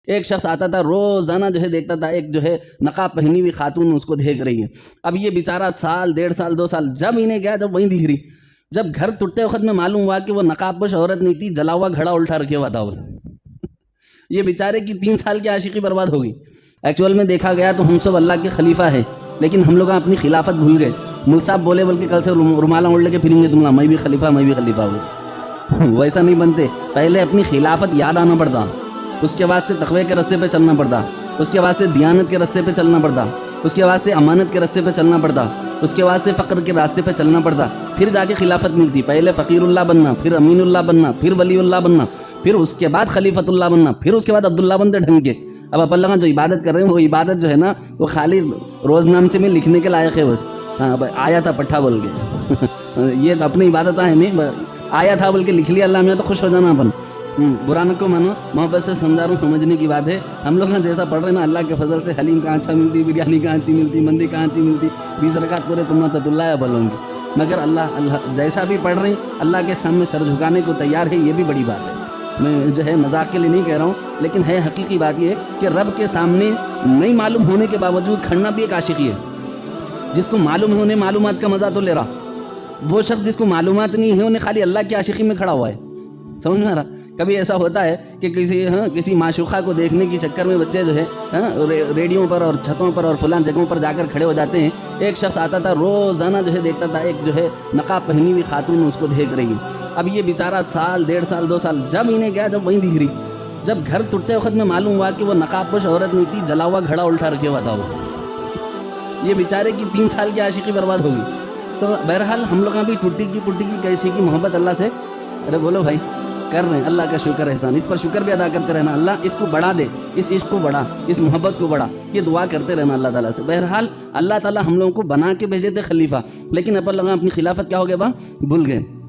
ایک شخص آتا تھا روزانہ جو ہے دیکھتا تھا ایک جو ہے نقاب پہنی ہوئی خاتون اس کو دیکھ رہی ہے. اب یہ بیچارہ سال 1.5 سال 2 سال جب انہیں گیا جب وہیں دکھ رہی. جب گھر ٹوٹتے وقت میں معلوم ہوا کہ وہ نقاب پوش عورت نہیں تھی, جلا ہوا گھڑا الٹا رکھے ہوا تھا. یہ بیچارے کی 3 سال کی عاشقی برباد ہو گئی. ایکچوئل میں دیکھا گیا تو ہم سب اللہ کے خلیفہ ہیں, لیکن ہم لوگ اپنی خلافت بھول گئے. مل صاحب بولے بلکہ کل سے رومالا اوڑھ لے کے پھریں گے تم, میں بھی خلیفہ ہوں. ویسا نہیں بنتے. پہلے اپنی خلافت یاد آنا پڑتا, اس کے واسطے تقوی کے راستے پہ چلنا پڑتا, اس کے واسطے دیانت کے راستے پہ چلنا پڑتا, اس کے واسطے امانت کے راستے پہ چلنا پڑتا, اس کے واسطے فقر کے راستے پہ چلنا پڑتا, پھر جا کے خلافت ملتی. پہلے فقیر اللہ بننا, پھر امین اللہ بننا, پھر ولی اللہ بننا, پھر اس کے بعد خلیفۃ اللہ بننا, پھر اس کے بعد عبداللہ بنتے ڈھنگ کے. اب آپ اللہ جو عبادت کر رہے ہیں وہ عبادت جو ہے نا وہ خالی روز نامچے میں لکھنے کے لائق ہے. بس ہاں آیا تھا پٹھا بول کے یہ اپنی عبادت ہے نہیں, آیا تھا بول کے لکھ لیا اللہ میں تو خوش ہو جانا اپن. برانہ کو مانو, محبت سے سمجھا رہا ہوں, سمجھنے کی بات ہے. ہم لوگ جیسا پڑھ رہے ہیں نا اللہ کے فضل سے, حلیم کہاں اچھا ملتی, بریانی کہاں اچھی ملتی, مندی کہاں اچھی ملتی, 20 رکعت پورے تم اللہ بولوں گی. مگر اللہ جیسا بھی پڑھ رہے ہیں اللہ کے سامنے سر جھکانے کو تیار ہے, یہ بھی بڑی بات ہے. میں جو ہے مذاق کے لیے نہیں کہہ رہا ہوں, لیکن ہے حقیقی بات یہ ہے کہ رب کے سامنے نہیں معلوم ہونے کے باوجود کھڑنا بھی ایک عاشقی ہے. جس کو معلوم ہے انہیں معلومات کا مزہ تو لے رہا, وہ شخص جس کو معلومات نہیں ہے انہیں خالی اللہ کی عاشقی میں کھڑا ہوا ہے. سمجھ میں آ رہا؟ کبھی ایسا ہوتا ہے کہ کسی معشوقہ کو دیکھنے کے چکر میں بچے جو ہے ریڈیو پر اور چھتوں پر اور فلاں جگہوں پر جا کر کھڑے ہو جاتے ہیں. ایک شخص آتا تھا روزانہ جو ہے دیکھتا تھا ایک جو ہے نقاب پہنی ہوئی خاتون اس کو دیکھ رہی ہے. اب یہ بیچارہ سال 1.5 سال 2 سال جب انہیں گیا جب وہیں دکھ رہی. جب گھر ٹوٹتے وقت میں معلوم ہوا کہ وہ نقاب پوش عورت نہیں تھی, جلا ہوا گھڑا الٹا رکھے ہوا تھا. یہ بیچارے کی 3 سال کی عاشقی برباد ہو گئی. تو بہرحال ہم لوگ بھی ٹوٹی کی کیسی کی محبت اللہ سے, ارے بولو بھائی, کر رہے ہیں. اللہ کا شکر احسان, اس پر شکر بھی ادا کرتے رہنا. اللہ اس کو بڑھا دے, اس عشق کو بڑھا, اس محبت کو بڑھا, یہ دعا کرتے رہنا اللہ تعالیٰ سے. بہرحال اللہ تعالیٰ ہم لوگوں کو بنا کے بھیجے تھے خلیفہ, لیکن اپن لوگ اپنی خلافت کیا ہو گئے بھول گئے.